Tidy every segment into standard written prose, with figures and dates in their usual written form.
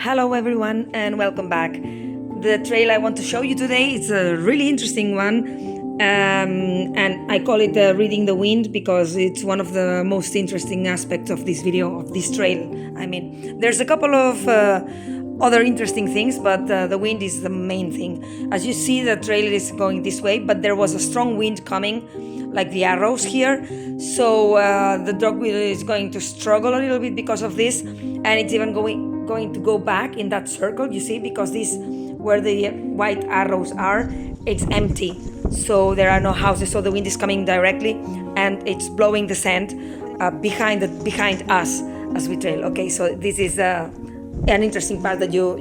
Hello everyone and welcome back. The trail I want to show you today is a really interesting one, and I call it reading the wind because it's one of the most interesting aspects of this video, of this trail. I mean, there's a couple of other interesting things, but the wind is the main thing. As you see, the trail is going this way, but there was a strong wind coming, like the arrows here, so the dog is going to struggle a little bit because of this, and it's even going to go back in that circle, you see, because this, where the white arrows are, it's empty, so there are no houses, so the wind is coming directly and it's blowing the sand behind us as we trail. Okay, so this is an interesting part that you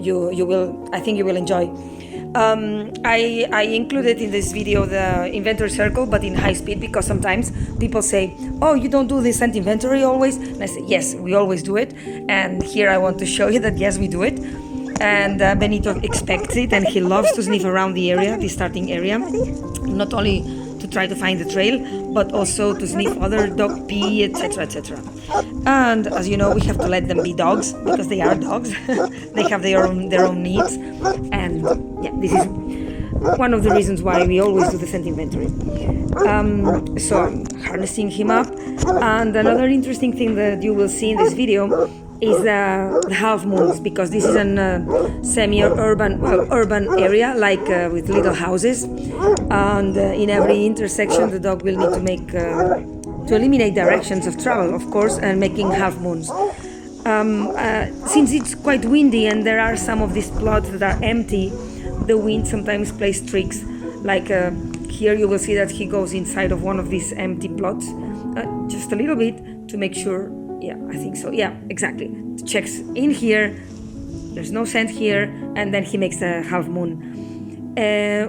will, I think you will enjoy. I included in this video the inventory circle, but in high speed, because sometimes people say, oh, you don't do this scent inventory always? And I say, yes, we always do it. And here I want to show you that yes, we do it. And Benito expects it, and he loves to sniff around the area, the starting area, not only to try to find the trail, but also to sniff other dog pee, etc., etc. And as you know, we have to let them be dogs because they are dogs. They have their own needs, and yeah, this is one of the reasons why we always do the scent inventory. So I'm harnessing him up, and another interesting thing that you will see in this video is the half moons, because this is a semi-urban, urban area, like with little houses, and in every intersection the dog will need to make to eliminate directions of travel, of course, and making half moons. Since it's quite windy and there are some of these plots that are empty, the wind sometimes plays tricks, like here you will see that he goes inside of one of these empty plots, just a little bit, to make sure. Yeah, I think so. Yeah, exactly. Checks in here, there's no scent here, and then he makes a half moon.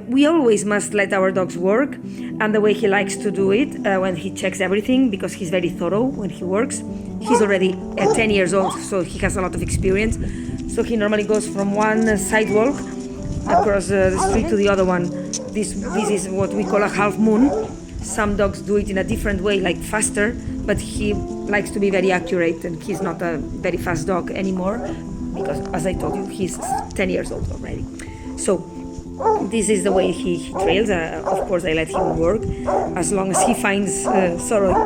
We always must let our dogs work, and the way he likes to do it, when he checks everything, because he's very thorough when he works. He's already 10 years old, so he has a lot of experience. So he normally goes from one sidewalk across the street to the other one. This is what we call a half moon. Some dogs do it in a different way, like faster, but he likes to be very accurate, and he's not a very fast dog anymore because, as I told you, he's 10 years old already. So this is the way he trails. Of course, I let him work as long as he finds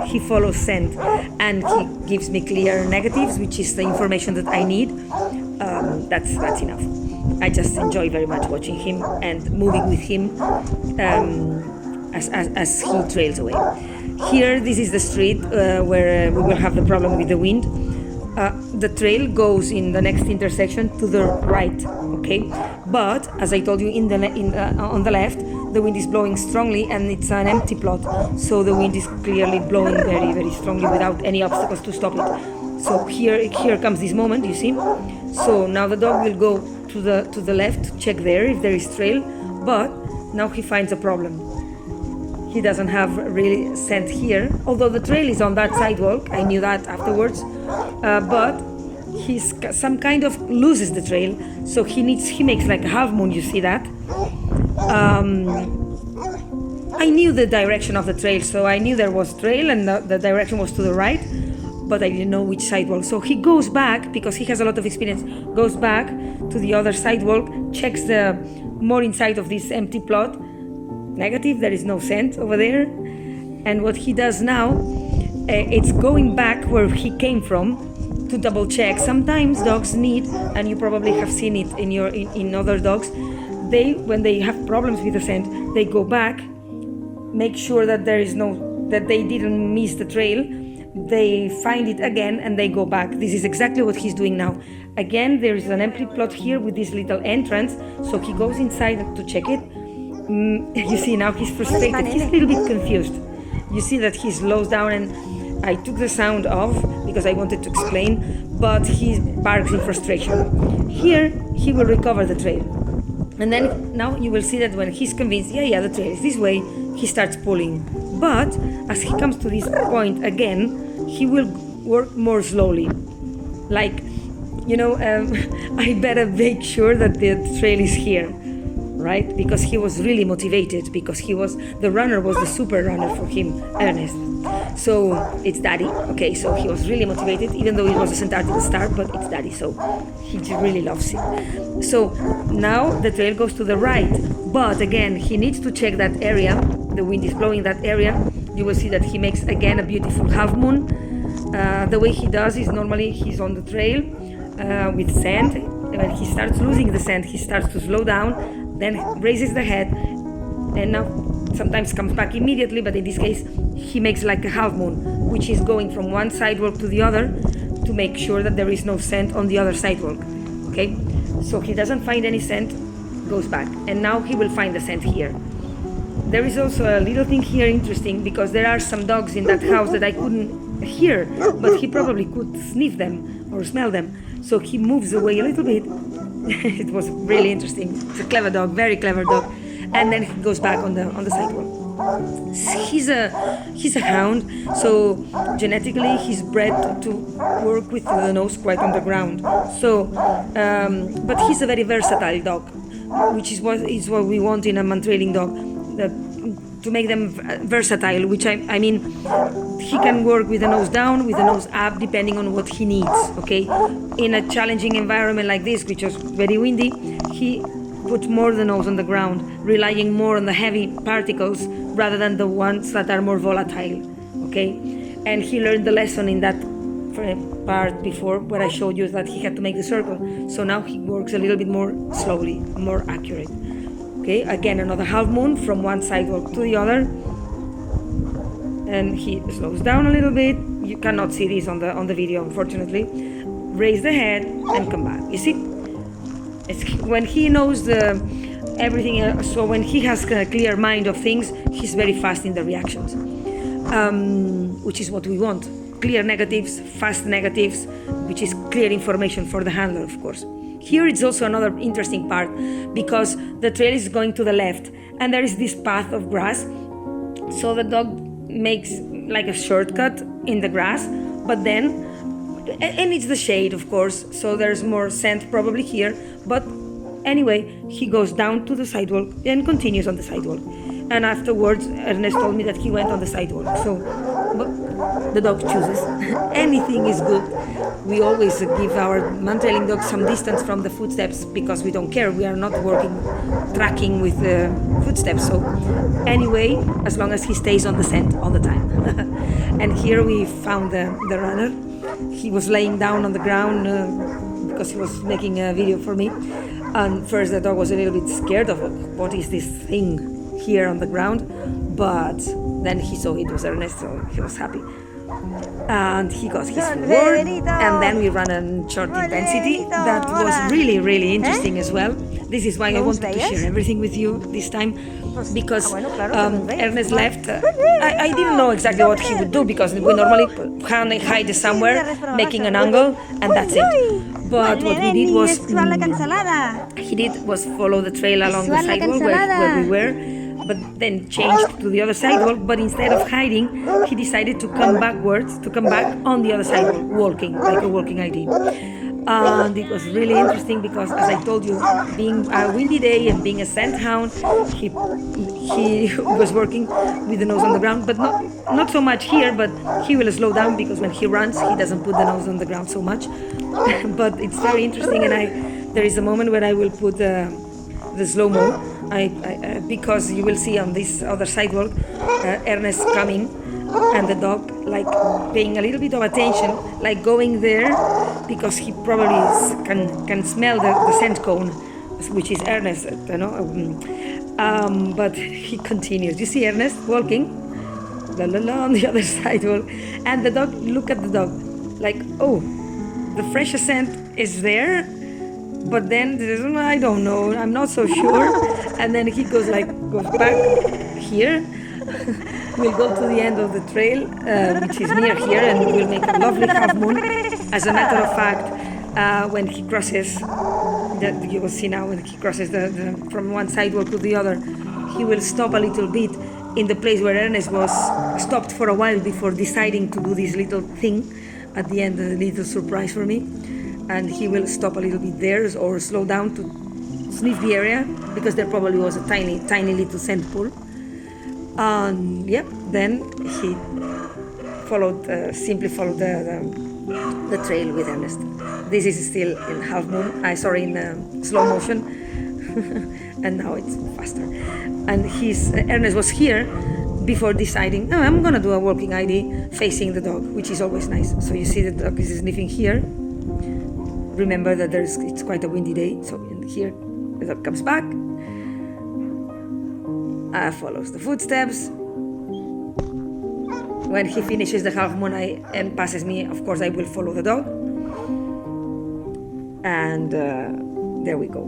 he follows scent and he gives me clear negatives, which is the information that I need. That's enough. I just enjoy very much watching him and moving with him as he trails away. Here, this is the street where we will have the problem with the wind. The trail goes in the next intersection to the right, okay? But as I told you, on the left, the wind is blowing strongly, and it's an empty plot, so the wind is clearly blowing very, very strongly without any obstacles to stop it. So here comes this moment, you see. So now the dog will go to the left to check there if there is trail, but now he finds a problem. He doesn't have really scent here, although the trail is on that sidewalk. I knew that afterwards, but he's some kind of loses the trail, so he makes like a half moon. You see that? I knew the direction of the trail, so I knew there was trail and the direction was to the right, but I didn't know which sidewalk. So he goes back, because he has a lot of experience, goes back to the other sidewalk, checks the more inside of this empty plot. Negative, there is no scent over there. And what he does now, it's going back where he came from to double check. Sometimes dogs need, and you probably have seen it in other dogs, when they have problems with the scent, they go back, make sure that that they didn't miss the trail, they find it again, and they go back. This is exactly what he's doing now. Again, there is an empty plot here with this little entrance, so he goes inside to check it. You see, now he's frustrated, he's a little bit confused. You see that he slows down, and I took the sound off because I wanted to explain, but he barks in frustration. Here, he will recover the trail. And then now you will see that when he's convinced, yeah, the trail is this way, he starts pulling. But as he comes to this point again, he will work more slowly. Like, I better make sure that the trail is here. Right? Because he was really motivated, because the runner was the super runner for him, Ernest. So it's Daddy. Okay, so he was really motivated, even though it was a scent art at the start, but it's Daddy, so he really loves it. So now the trail goes to the right, but again, he needs to check that area. The wind is blowing that area. You will see that he makes again a beautiful half moon. The way he does is normally he's on the trail with sand. When he starts losing the sand, he starts to slow down, then raises the head, and now sometimes comes back immediately, but in this case he makes like a half moon, which is going from one sidewalk to the other to make sure that there is no scent on the other sidewalk. Okay, so he doesn't find any scent, goes back, and now he will find the scent here. There is also a little thing here interesting, because there are some dogs in that house that I couldn't hear, but he probably could sniff them or smell them, so he moves away a little bit. It was really interesting. It's a clever dog, very clever dog. And then he goes back on the sidewalk. He's a hound, so genetically he's bred to work with the nose quite on the ground. So, but he's a very versatile dog, which is what we want in a Mantrailing dog, to make them versatile. Which I mean, he can work with the nose down, with the nose up, depending on what he needs. Okay, in a challenging environment like this, which was very windy, he put more the nose on the ground, relying more on the heavy particles rather than the ones that are more volatile. Okay, and he learned the lesson in that part before, where I showed you that he had to make the circle. So now he works a little bit more slowly, more accurate. Okay, again another half moon from one sidewalk to the other, and he slows down a little bit. You cannot see this on the video, unfortunately. Raise the head and come back. You see? It's when he knows everything, so when he has a clear mind of things, he's very fast in the reactions, which is what we want. Clear negatives, fast negatives, which is clear information for the handler, of course. Here it's also another interesting part, because the trail is going to the left and there is this path of grass, so the dog makes like a shortcut in the grass, but then, and it's the shade, of course, so there's more scent probably here, but anyway, he goes down to the sidewalk and continues on the sidewalk. And afterwards, Ernest told me that he went on the sidewalk, so but the dog chooses. Anything is good. We always give our Mantrailing dogs some distance from the footsteps, because we don't care. We are not tracking with the footsteps. So anyway, as long as he stays on the scent all the time. And here we found the runner. He was laying down on the ground because he was making a video for me. And first the dog was a little bit scared of what is this thing here on the ground, but then he saw it was Ernest, so he was happy. And he got his reward, and then we ran a short intensity that was really, really interesting as well. This is why I wanted to share everything with you this time, because Ernest left. I didn't know exactly what he would do, because we normally hide somewhere, making an angle, and that's it. But what we did was, follow the trail along the sidewalk where we were, but then changed to the other sidewalk. But instead of hiding, he decided to come back on the other sidewalk, walking, like a walking ID. And it was really interesting, because, as I told you, being a windy day and being a scent hound, he was working with the nose on the ground, but not so much here, but he will slow down, because when he runs, he doesn't put the nose on the ground so much. But it's very interesting, and there is a moment where I will put the slow-mo, because you will see on this other sidewalk, Ernest coming, and the dog like paying a little bit of attention, like going there, because he probably can smell the scent cone, which is Ernest, you know. But he continues. You see Ernest walking, on the other sidewalk, and the dog, look at the dog, like, oh, the fresh scent is there, but then I don't know, I'm not so sure. And then he goes back here. We'll go to the end of the trail, which is near here, and we'll make a lovely half moon. As a matter of fact, when he crosses, you will see now, when he crosses from one sidewalk to the other, he will stop a little bit in the place where Ernest was stopped for a while before deciding to do this little thing at the end, a little surprise for me. And he will stop a little bit there, or slow down to sniff the area, because there probably was a tiny little scent pool. And then he simply followed the trail with Ernest. This is still in half moon, in slow motion, and now it's faster. And Ernest was here before deciding, I'm gonna do a walking ID facing the dog, which is always nice. So you see the dog is sniffing here. Remember that it's quite a windy day, so here the dog comes back, follows the footsteps. When he finishes the half moon and passes me, of course I will follow the dog. And there we go,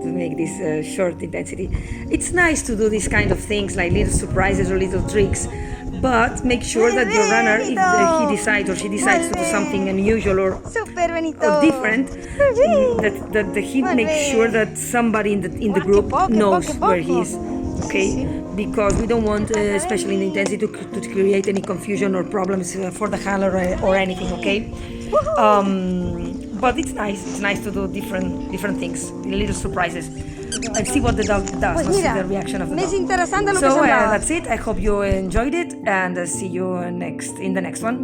to make this short intensity. It's nice to do these kind of things, like little surprises or little tricks, but make sure that your runner, if he decides or she decides to do something unusual or different, that he makes sure that somebody in the group knows where he is, okay? Because we don't want, especially in the intensity, to create any confusion or problems for the handler or anything, okay? But it's nice to do different things, little surprises, and see what the dog does, see the reaction of the dog. So that's it. I hope you enjoyed it, and see you in the next one.